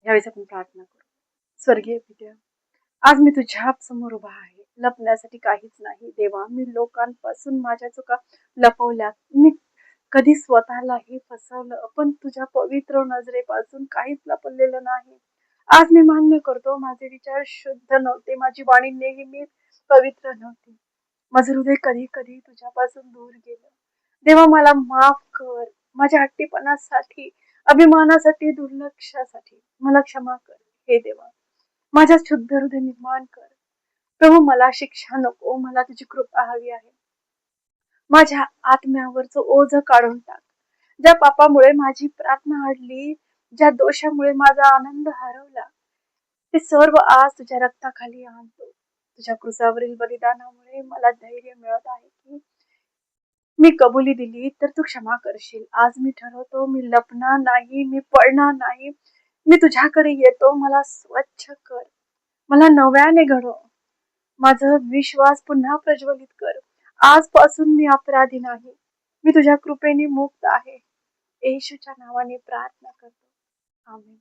यावेळेस आपण प्रार्थना करू. स्वर्गीय पित्या, आज मी तुझ्या समोर उभा आहे. लपण्यासाठी काहीच नाही देवा. मी लोकांपासून माझ्या चुका लपवल्यात. मी कधी स्वतःलाही फसवलं, पण तुझ्या पवित्र नजरेपासून काहीच लपवलेलं नाही. आज मी मान्य करतो, माझे विचार शुद्ध नव्हते, माझी वाणी नेहमी पवित्र नव्हती. माझं हृदय कधी कधी तुझ्यापासून दूर गेलं. देवा, मला माफ कर. माझ्या हट्टीपणासाठी, अभिमानासाठी, दुर्लक्षासाठी मला क्षमा कर. हे देवा, माझ्या शुद्ध हृदय निर्माण कर. प्रभू, मला शिक्षा नको, मला तुझी कृपा हवी आहे. माझ्या आत्म्यावरचं ओझ काढून टाक. ज्या पापामुळे माझी प्रार्थना अडली, ज्या दोषामुळे माझा आनंद हरवला, ते सर्व आज तुझ्या रक्ताखाली आणतो. तुझ्या क्रुसावरील बलिदानामुळे मला धैर्य मिळत आहे की मी कबुली दिली तर तू क्षमा करशील. आज मी ठरवतो, मी लपणार नाही, मी पळणार नाही. मी तुझ्याकडे येतो. मला स्वच्छ कर, मला नव्याने घडव. माझा विश्वास पुन्हा प्रज्वलित कर. आजपासून मी अपराधी नाही, मी तुझ्या कृपेने मुक्त आहे. येशूच्या नावाने प्रार्थना करतो. आमेन.